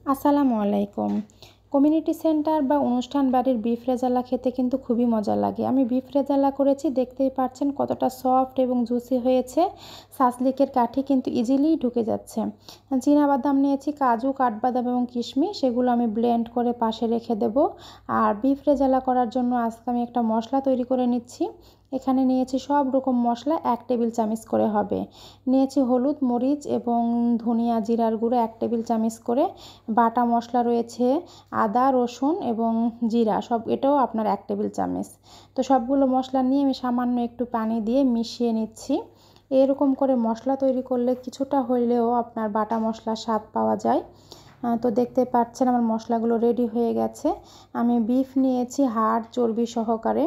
আসসালামু আলাইকুম। Community centre বা অনুষ্ঠান বাড়ির বিফ রেজালা খেতে কিন্তু খুবই মজা লাগে। আমি বিফ রেজালা করেছি, দেখতেই পাচ্ছেন কতটা সফট এবং জুসি হয়েছে। সাসলিকের কাঠি কিন্তু ইজিলি ঢুকে যাচ্ছে। চীনাবাদাম নিয়েছি, কাজু, কাঠবাদাম এবং কিশমিশ, সেগুলো আমি ব্লেন্ড করে পাশে রেখে দেব। আর বিফ রেজালা করার জন্য আজকে আমি একটা মশলা তৈরি করে নিচ্ছি। এখানে নিয়েছি সব রকম মশলা 1 টেবিল চামচ করে হবে। নিয়েছি হলুদ, মরিচ এবং ধনিয়া জিরার গুঁড়ো 1 টেবিল চামচ করে। বাটা মশলা রয়েছে আদা, রসুন এবং জিরা, সব এটাও আপনার 1 টেবিল চামচ। তো সবগুলো মশলা নিয়ে আমি সামান্য একটু পানি দিয়ে মিশিয়ে নিচ্ছি। এরকম করে মশলা তৈরি করলে কিছুটা হলেও আপনার বাটা মশলার স্বাদ পাওয়া যায়। তো দেখতে পাচ্ছেন আমার মশলাগুলো রেডি হয়ে গেছে। আমি বিফ নিয়েছি হাড় চর্বি সহকারে,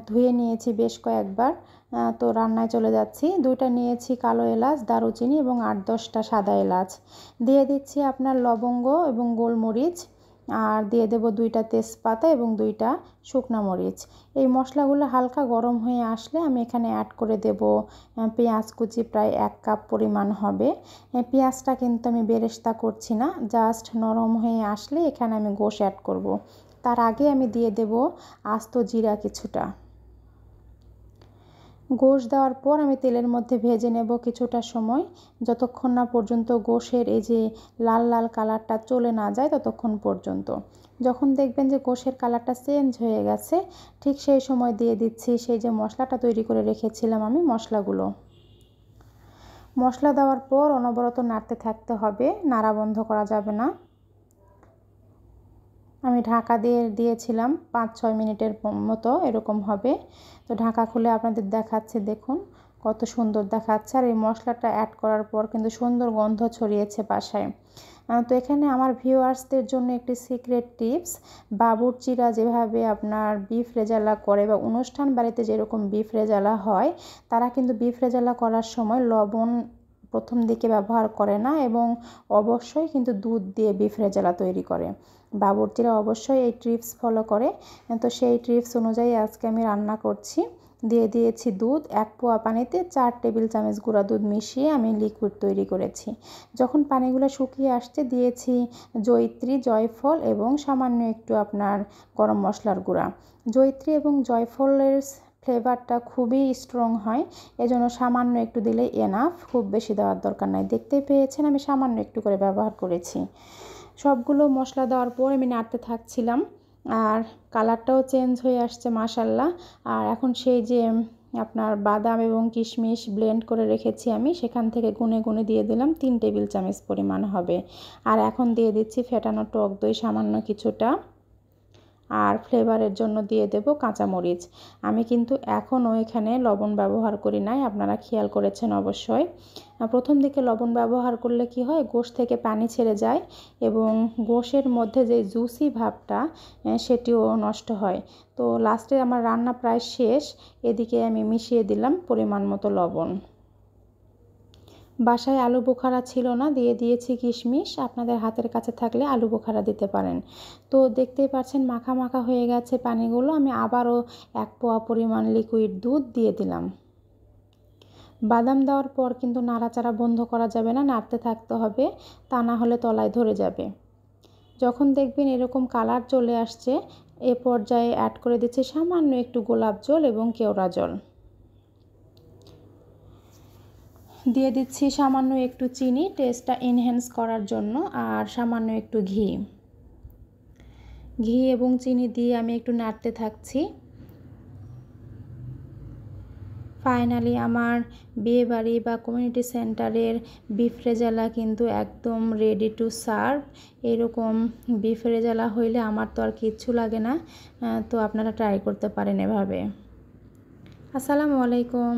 ধুয়ে নিয়েছি বেশ কয়েকবার। তো রান্নায় চলে যাচ্ছি। 2টা নিয়েছি কালো এলাচ, দারুচিনি এবং 8-10টা সাদা এলাচ। দিয়ে দিচ্ছি আপনার লবঙ্গ এবং গোলমরিচ, আর দিয়ে দেব 2টা তেজপাতা এবং 2টা শুকনো মরিচ। এই মশলাগুলো হালকা গরম হয়ে আসলে আমি এখানে অ্যাড করে দেব পেঁয়াজ কুচি, প্রায় 1 কাপ পরিমাণ হবে। পেঁয়াজটা কিন্তু আমি বেরেস্তা করছি না, জাস্ট নরম হয়ে আসলে এখানে আমি গোশ অ্যাড করব। তার আগে আমি দিয়ে দেব আস্ত জিরা কিছুটা। গোশ দেওয়ার পর আমি তেলের মধ্যে ভেজে নেব কিছুটা সময়, যতক্ষণ না পর্যন্ত গোশের এই যে লাল লাল কালারটা চলে না যায় ততক্ষণ পর্যন্ত। যখন দেখবেন যে গোশের কালারটা চেঞ্জ হয়ে গেছে, ঠিক সেই সময় দিয়ে দিচ্ছি সেই যে মশলাটা তৈরি করে রেখেছিলাম আমি মশলাগুলো। মশলা দেওয়ার পর অনবরত নাড়তে থাকতে হবে, নাড়া বন্ধ করা যাবে না। আমি ঢাকা দিয়েছিলাম 5-6 মিনিটের মতো এরকম হবে। তো ঢাকা খুলে আপনাদের দেখাচ্ছি, দেখুন কত সুন্দর দেখাচ্ছে। আর এই মশলাটা অ্যাড করার পর কিন্তু সুন্দর গন্ধ ছড়িয়েছে বাসায়। তো এখানে আমার ভিউয়ার্সদের জন্য একটি সিক্রেট টিপস। বাবুর্চিরা যেভাবে আপনার বিফ রেজালা করে বা অনুষ্ঠান বাড়িতে যেরকম বিফ রেজালা হয়, তারা কিন্তু বিফ রেজালা করার সময় লবণ প্রথম দিকে ব্যবহার করে না এবং অবশ্যই কিন্তু দুধ দিয়ে বিফ রেজালা তৈরি করে। বাবুর্চিরা অবশ্যই এই টিপস ফলো করে। তো সেই টিপস অনুযায়ী আজকে আমি রান্না করছি। দিয়ে দিয়েছি দুধ, 1 পোয়া পানিতে 4 টেবিল চামচ গুঁড়া দুধ মিশিয়ে আমি লিকুইড তৈরি করেছি। যখন পানিগুলো শুকিয়ে আসছে দিয়েছি জয়িত্রী, জয়ফল এবং সামান্য একটু আপনার গরম মশলার গুঁড়া। জয়িত্রী এবং জয়ফলের ফ্লেভারটা খুবই স্ট্রং হয়, এজন্য সামান্য একটু দিলেই এনাফ, খুব বেশি দেওয়ার দরকার নাই। দেখতেই পেয়েছেন আমি সামান্য একটু করে ব্যবহার করেছি। সবগুলো মশলা দেওয়ার পর আমি নাড়তে থাকছিলাম, আর কালারটাও চেঞ্জ হয়ে আসছে মাশাল্লাহ। আর এখন সেই যে আপনার বাদাম এবং কিশমিশ ব্লেন্ড করে রেখেছি আমি, সেখান থেকে গুনে গুনে দিয়ে দিলাম 3 টেবিল চামচ পরিমাণ হবে। আর এখন দিয়ে দিচ্ছি ফেটানো টক দই সামান্য কিছুটা, আর ফ্লেভারের জন্য দিয়ে দেব কাঁচামরিচ। আমি কিন্তু এখনও এখানে লবণ ব্যবহার করি নাই, আপনারা খেয়াল করেছেন অবশ্যই। প্রথম দিকে লবণ ব্যবহার করলে কি হয়, গোশ থেকে পানি ছেড়ে যায় এবং গোশের মধ্যে যে জুসি ভাবটা সেটিও নষ্ট হয়। তো লাস্টে আমার রান্না প্রায় শেষ, এদিকে আমি মিশিয়ে দিলাম পরিমাণ মতো লবণ। বাসায় আলু বোখারা ছিল না, দিয়ে দিয়েছি কিশমিশ। আপনাদের হাতের কাছে থাকলে আলু বোখারা দিতে পারেন। তো দেখতেই পাচ্ছেন মাখা মাখা হয়ে গেছে পানিগুলো। আমি আবারও 1 পোয়া পরিমাণ লিকুইড দুধ দিয়ে দিলাম। বাদাম দেওয়ার পর কিন্তু নাড়াচাড়া বন্ধ করা যাবে না, নাড়তে থাকতে হবে, তা না হলে তলায় ধরে যাবে। যখন দেখবেন এরকম কালার চলে আসছে, এ পর্যায়ে অ্যাড করে দিচ্ছি সামান্য একটু গোলাপ জল এবং কেওড়া জল। দিয়ে দিচ্ছি সামান্য একটু চিনি টেস্টটা এনহ্যান্স করার জন্য, আর সামান্য একটু ঘি এবং চিনি দিয়ে আমি একটু নাড়তে থাকছি। ফাইনালি আমার বিয়েবাড়ি বা কমিউনিটি সেন্টারের বিফ রেজালা কিন্তু একদম রেডি টু সার্ভ। এরকম বিফ রেজালা হইলে আমার তো আর কিচ্ছু লাগে না। তো আপনারা ট্রাই করতে পারেন এভাবে। আসসালামু আলাইকুম।